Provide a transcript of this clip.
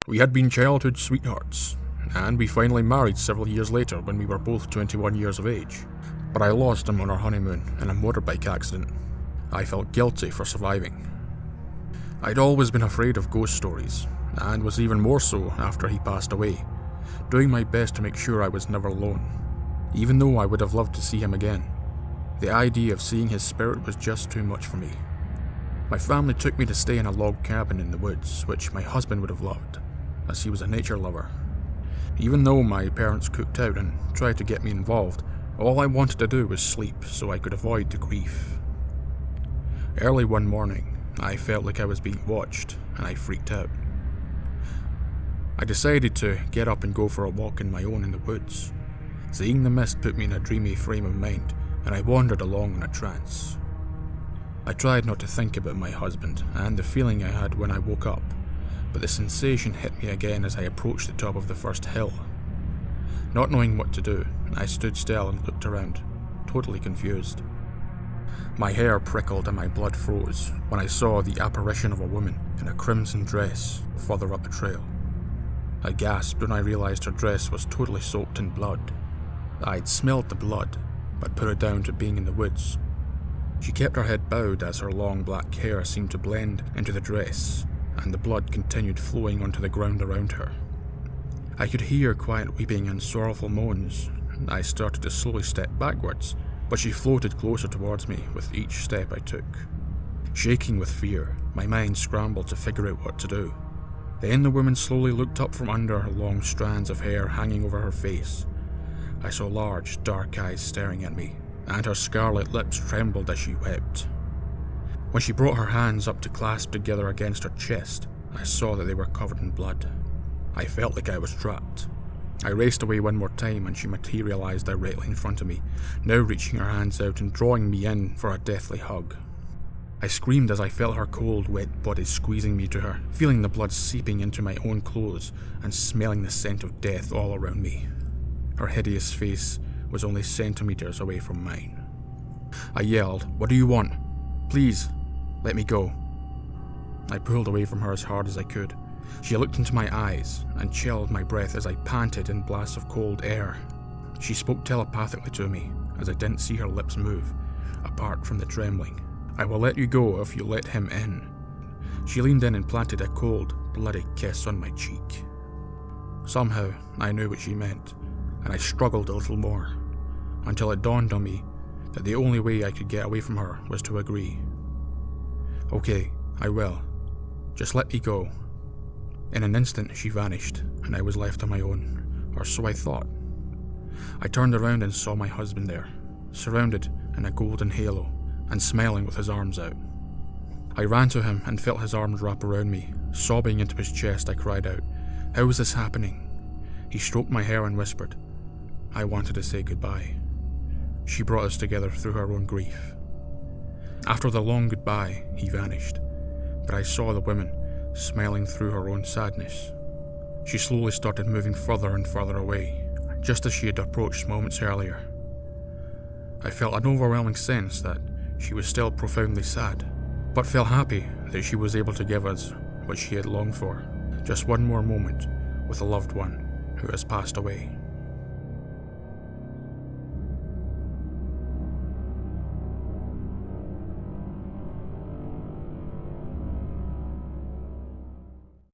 We had been childhood sweethearts, and we finally married several years later when we were both 21 years of age. But I lost him on our honeymoon in a motorbike accident. I felt guilty for surviving. I'd always been afraid of ghost stories, and was even more so after he passed away, doing my best to make sure I was never alone, even though I would have loved to see him again. The idea of seeing his spirit was just too much for me. My family took me to stay in a log cabin in the woods, which my husband would have loved, as he was a nature lover. Even though my parents cooked out and tried to get me involved, all I wanted to do was sleep so I could avoid the grief. Early one morning, I felt like I was being watched, and I freaked out. I decided to get up and go for a walk on my own in the woods. Seeing the mist put me in a dreamy frame of mind, and I wandered along in a trance. I tried not to think about my husband and the feeling I had when I woke up, but the sensation hit me again as I approached the top of the first hill. Not knowing what to do, I stood still and looked around, totally confused. My hair prickled and my blood froze when I saw the apparition of a woman in a crimson dress further up the trail. I gasped when I realized her dress was totally soaked in blood. I'd smelled the blood, but put it down to being in the woods. She kept her head bowed as her long black hair seemed to blend into the dress, and the blood continued flowing onto the ground around her. I could hear quiet weeping and sorrowful moans. I started to slowly step backwards, but she floated closer towards me with each step I took. Shaking with fear, my mind scrambled to figure out what to do. Then the woman slowly looked up from under her long strands of hair hanging over her face. I saw large, dark eyes staring at me, and her scarlet lips trembled as she wept. When she brought her hands up to clasp together against her chest, I saw that they were covered in blood. I felt like I was trapped. I raced away one more time and she materialized directly in front of me, now reaching her hands out and drawing me in for a deathly hug. I screamed as I felt her cold, wet body squeezing me to her, feeling the blood seeping into my own clothes and smelling the scent of death all around me. Her hideous face was only centimeters away from mine. I yelled, "What do you want? Please, let me go." I pulled away from her as hard as I could. She looked into my eyes and chilled my breath as I panted in blasts of cold air. She spoke telepathically to me, as I didn't see her lips move, apart from the trembling. "I will let you go if you let him in." She leaned in and planted a cold, bloody kiss on my cheek. Somehow, I knew what she meant, and I struggled a little more, until it dawned on me that the only way I could get away from her was to agree. "Okay, I will. Just let me go." In an instant, she vanished, and I was left on my own, or so I thought. I turned around and saw my husband there, surrounded in a golden halo, and smiling with his arms out. I ran to him and felt his arms wrap around me. Sobbing into his chest, I cried out, "How is this happening?" He stroked my hair and whispered, "I wanted to say goodbye." She brought us together through her own grief. After the long goodbye, he vanished, but I saw the woman smiling through her own sadness. She slowly started moving further and further away, just as she had approached moments earlier. I felt an overwhelming sense that she was still profoundly sad, but felt happy that she was able to give us what she had longed for, just one more moment with a loved one who has passed away.